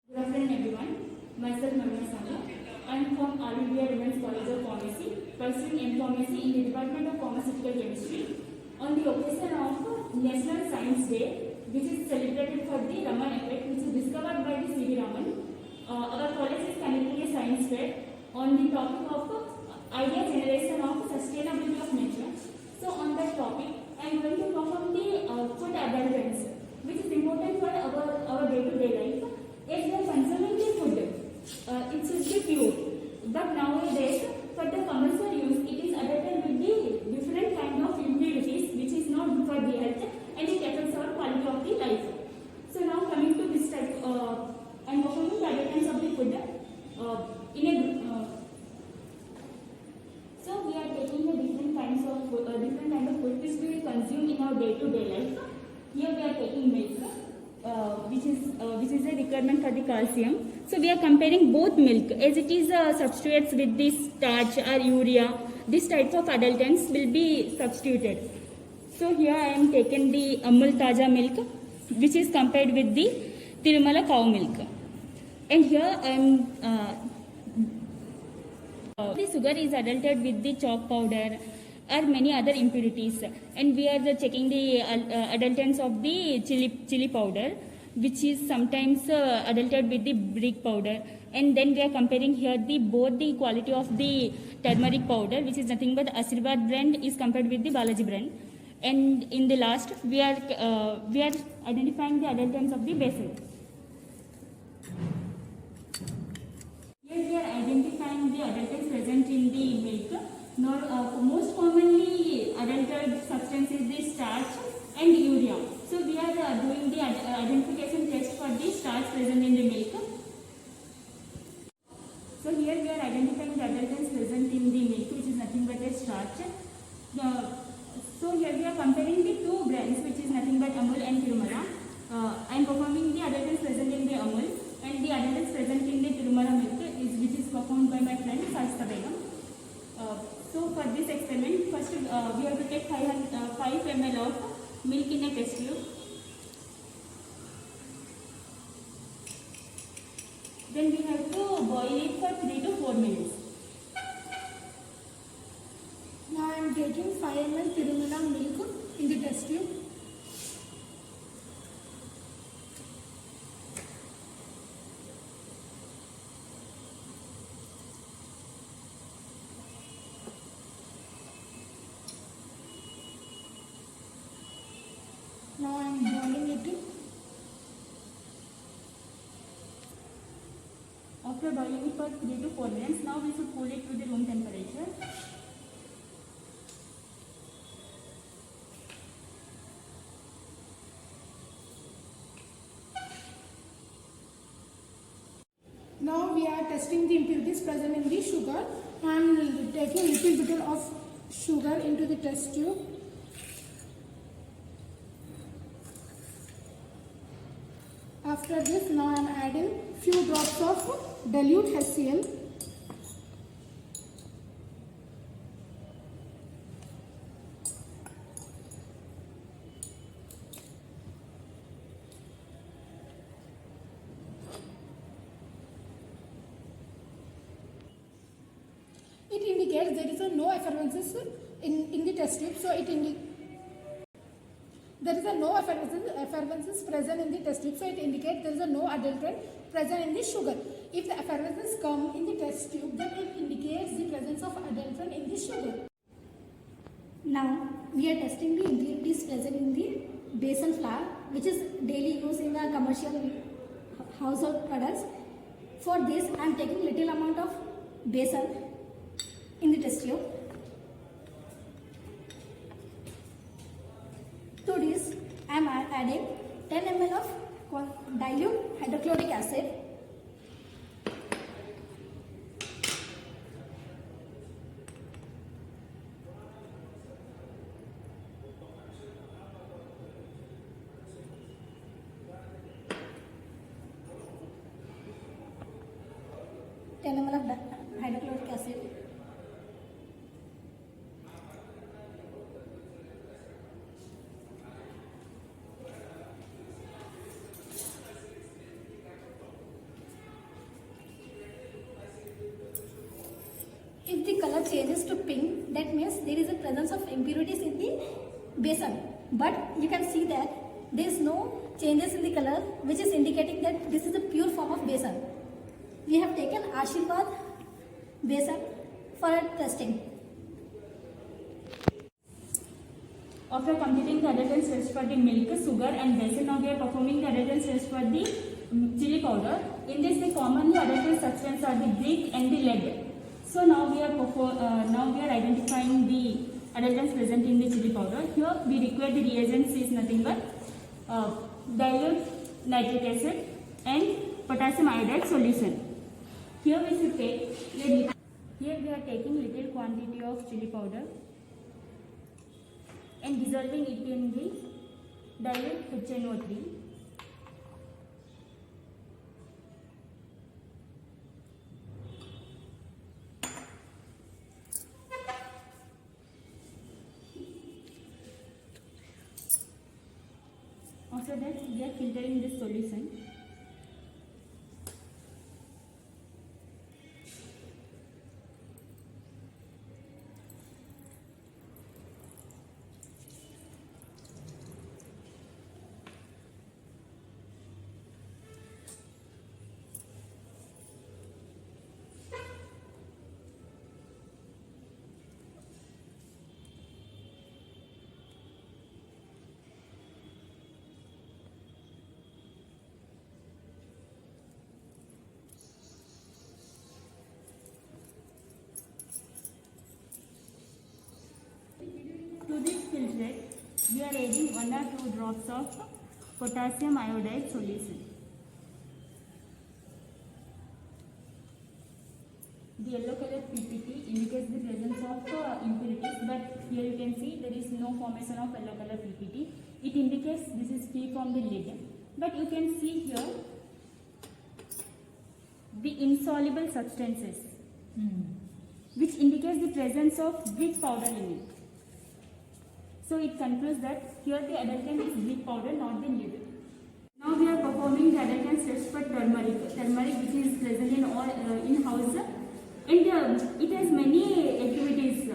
Good afternoon everyone. Myself Navina Sangha. I am from RVBI Women's College of Pharmacy, pursuing M.Pharmacy in the Department of Pharmaceutical Chemistry. On the occasion of National Science Day, which is celebrated for the Raman effect, which is discovered by the C.V. Raman, our college is conducting a science fair on the topic of idea generation of sustainability of nature. So on that topic, I am going to talk about the food adulterants, which is important for our day-to-day life. If we are consuming the food, it should be pure. But nowadays, for the commercial use, it is adulterated with the different kind of impurities, which is not good for the health and it affects our quality of the life. So now coming to this type, and performing the adulterants of the food so we are taking the different kinds of food which we consume in our day-to-day life. Here we are taking milk. Which is a requirement for the calcium. So we are comparing both milk as it is substitutes with the starch or urea. This type of adulterants will be substituted. So here I am taken the Amul Taja milk, which is compared with the Tirumala cow milk. And here I am the sugar is adulterated with the chalk powder or many other impurities, and we are checking the adulterants of the chili powder, which is sometimes adulterated with the brick powder, and then we are comparing here both the quality of the turmeric powder, which is nothing but Asirvad brand, is compared with the Balaji brand, and in the last we are identifying the adulterants of the basil. Here we are identifying the adulterants present in the milk. Most commonly adulterated substance is the starch and urea. So we are doing the identification test for the starch present in the milk. So here we are identifying the adulterants present in the milk, which is nothing but a starch. So here we are comparing the two brands, which is nothing but Amul and Tirumala. I am performing the adulterants present in the Amul, and the adulterants present in the Tirumala milk, which is performed by my friend Sajta Begum. So for this experiment, first we have to take 5 ml of milk in a test tube. Then we have to boil it for 3 to 4 minutes. Now I am taking 5 ml Tirumala milk in the test tube. Now I am boiling it. After boiling it for 3 to 4 minutes, now we should cool it to the room temperature. Now we are testing the impurities present in the sugar. I am taking little bit of sugar into the test tube. After this, now I am adding few drops of dilute HCl. It indicates there is no effervescence in the test tube, so it indicates there is no effervescence present in the test tube, so it indicates there is no adulterant present in the sugar. If the effervescence comes in the test tube, then it indicates the presence of adulterant in the sugar. Now we are testing the impurities present in the besan flour, which is daily used in the commercial household products. For this, I am taking little amount of besan in the test tube. To this, I am adding 10 ml of dilute hydrochloric acid, of hydrochloric acid. the color changes to pink, that means there is a presence of impurities in the basin. But you can see that there is no changes in the color, which is indicating that this is a pure form of basin. We have taken Ashirvad basin for testing. After completing the adulterant test for the milk, sugar and basin, now we are performing the adulterant test for the chili powder. In this, the commonly adulterant substance are the brick and the lead. So now we are identifying the adulterants present in the chili powder. Here we require the reagents is nothing but dilute nitric acid and potassium iodide solution. Here we should take here we are taking little quantity of chili powder and dissolving it in the dilute HNO3. After that, we are filtering this solution. To this filtrate, we are adding 1 or 2 drops of potassium iodide solution. The yellow color PPT indicates the presence of impurities, but here you can see there is no formation of yellow color PPT. It indicates this is free from the lead. But you can see here the insoluble substances, which indicates the presence of brick powder in it. So it concludes that here the adulterant is brick powder, not the lead. Now we are performing the adulterant test for turmeric. Turmeric, which is present in all in-house, and it has many activities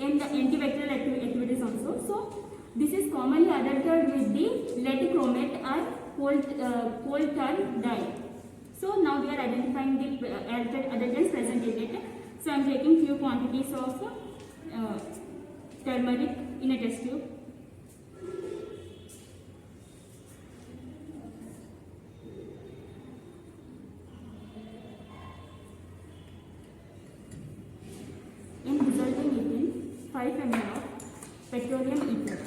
and antibacterial activities also. So this is commonly adulterated with the lead chromate or coal tar dye. So now we are identifying the adulterants present in it. So I am taking few quantities of turmeric in a test tube. And dissolving it in 5 ml of petroleum ether.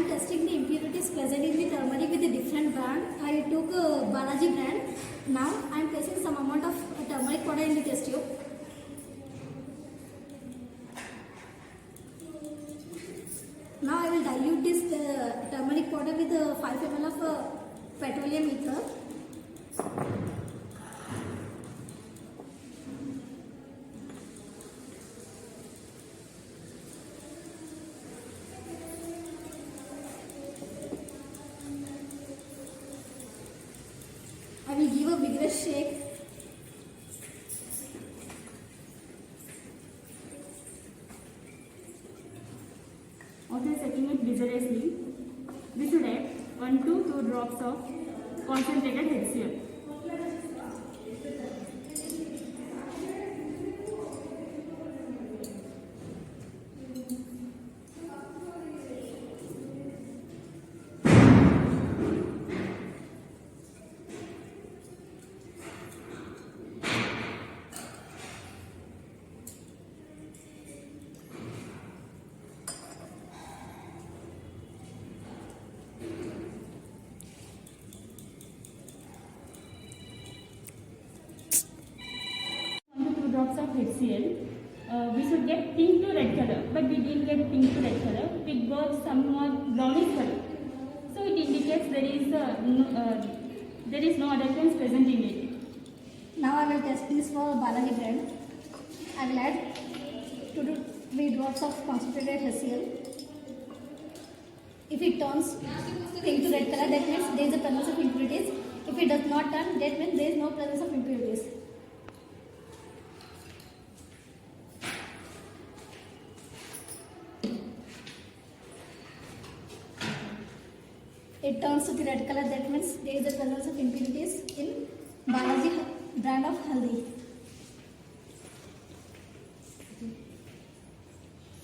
Testing the impurities present in the turmeric with a different brand. I took Balaji brand. Now I am placing some amount of turmeric powder in the test tube. Now I will dilute this turmeric powder with 5 ml of petroleum ether. I will give a vigorous shake. After shaking it vigorously, we should add 1 to 2 drops of concentrated HCl. Drops of HCl, we should get pink to red color, but we didn't get pink to red color. We got somewhat brownish color. So it indicates there is no adulterants present in it. Now I will test this for Balaji brand. I will add 2 to 3 drops of concentrated HCl. If it turns pink to red color, that means there is a presence of impurities. If it does not turn, that means there is no presence of impurities. It turns to the red color, that means there is a presence of impurities in Balaji brand of haldi.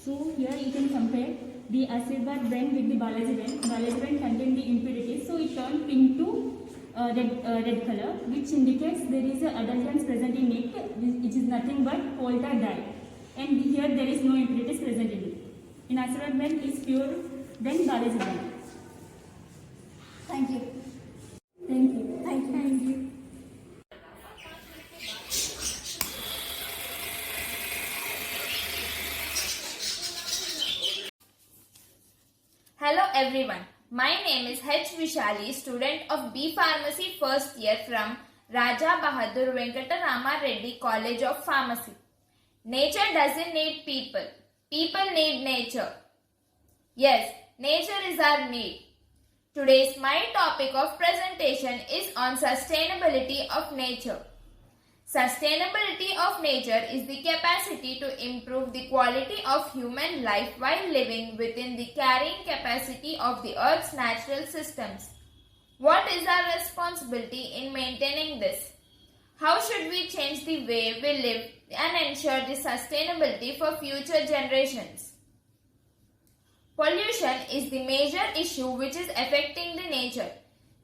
So here you can compare the Ashirvad brand with the Balaji brand. Balaji brand contained the impurities, so it turned pink to red color, which indicates there is a adulterants present in it, which is nothing but coal tar dye. And here there is no impurities present in it. In Ashirvad brand is pure than Balaji brand. Thank you. Thank you. Thank you. Thank you. Hello everyone, my name is H. Vishali, student of B Pharmacy first year from Raja Bahadur Venkatarama Reddy College of Pharmacy. Nature doesn't need people, people need nature. Yes, nature is our need. Today's my topic of presentation is on sustainability of nature. Sustainability of nature is the capacity to improve the quality of human life while living within the carrying capacity of the Earth's natural systems. What is our responsibility in maintaining this? How should we change the way we live and ensure the sustainability for future generations? Pollution is the major issue which is affecting the nature.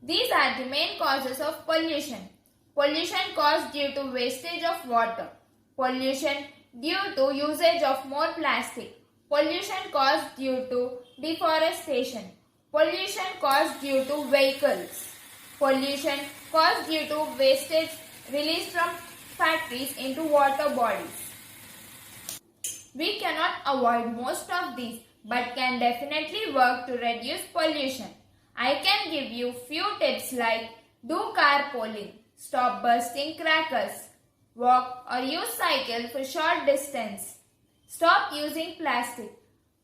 These are the main causes of pollution. Pollution caused due to wastage of water. Pollution due to usage of more plastic. Pollution caused due to deforestation. Pollution caused due to vehicles. Pollution caused due to wastage released from factories into water bodies. We cannot avoid most of these, but can definitely work to reduce pollution. I can give you few tips like do carpooling, stop bursting crackers, walk or use cycle for short distance, stop using plastic,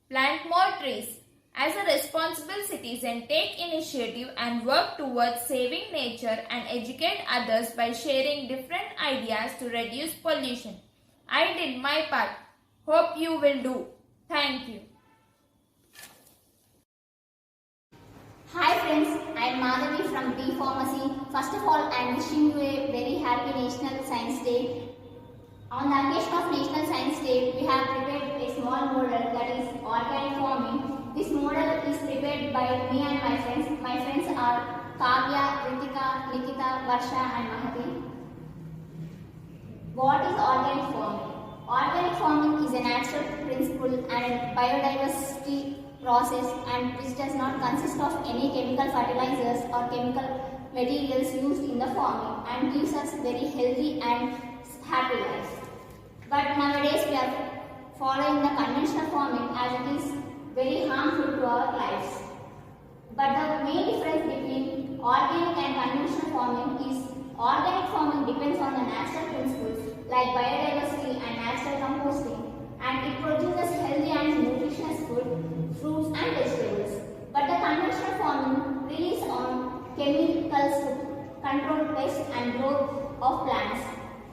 plant more trees. As a responsible citizen, take initiative and work towards saving nature and educate others by sharing different ideas to reduce pollution. I did my part. Hope you will do. Thank you. Hi friends, I am Madhavi from B Pharmacy. First of all, I am wishing you a very happy National Science Day. On the occasion of National Science Day, we have prepared a small model that is organic farming. This model is prepared by me and my friends. My friends are Kavya, Ritika, Nikita, Varsha and Mahati. What is organic farming? Organic farming is a natural principle and biodiversity process and which does not consist of any chemical fertilizers or chemical materials used in the farming and gives us very healthy and happy life. But nowadays we are following the conventional farming as it is very harmful to our lives. But the main difference between organic and conventional farming is organic farming depends on the natural principles like biodiversity and natural composting, and it produces healthy and nutritious food, fruits and vegetables. But the conventional farming relies on chemicals to control pests and growth of plants.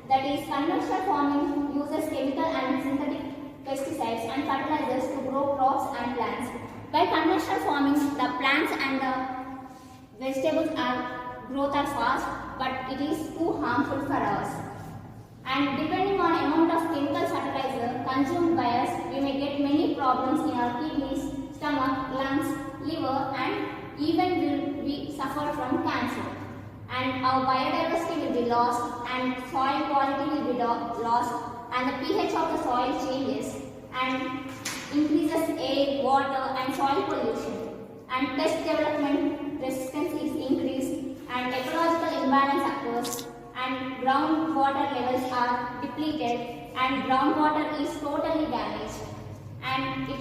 That is, conventional farming uses chemical and synthetic pesticides and fertilizers to grow crops and plants. By conventional farming, the plants and the vegetables growth are fast, but it is too harmful for us. And depending on amount of chemical fertilizer consumed by us, we may get many problems in our kidneys, stomach, lungs, liver, and even will we suffer from cancer. And our biodiversity will be lost, and soil quality will be lost, and the pH of the soil changes and increases air, water, and soil pollution. And pest development resistance is increased, and ecological imbalance occurs, and groundwater levels are depleted, and groundwater is totally damaged, and it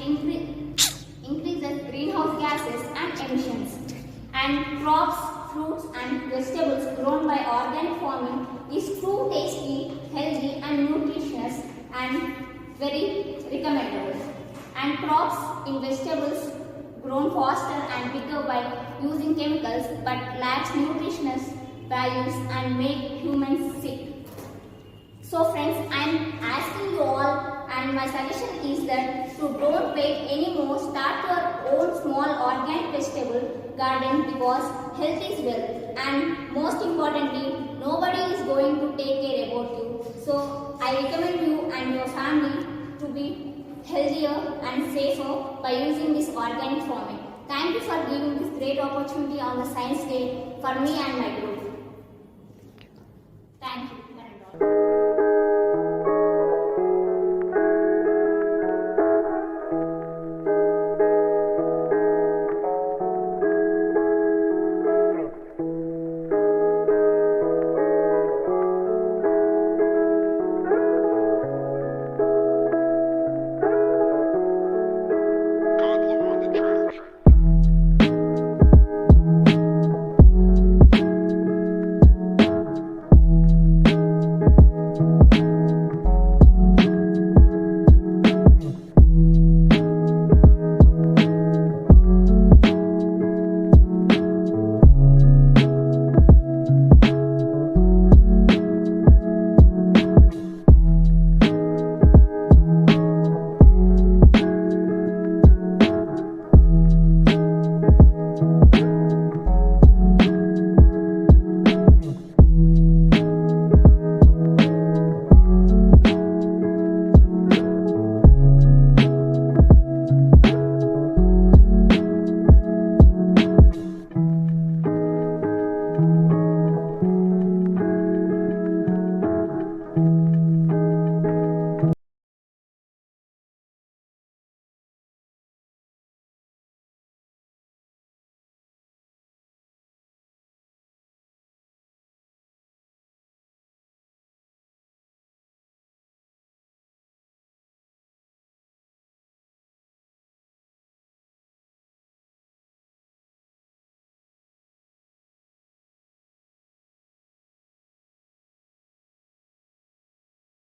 increases greenhouse gases and emissions. And crops, fruits and vegetables grown by organic farming is too tasty, healthy and nutritious and very recommendable. And crops in vegetables grown faster and bigger by using chemicals but lacks nutritious values and make humans sick. So friends, I am asking you all, and my suggestion is that to don't wait anymore, start your own small organic vegetable garden because health is wealth, and most importantly, nobody is going to take care about you. So I recommend you and your family to be healthier and safer by using this organic farming. Thank you for giving this great opportunity on the Science Day for me and my group.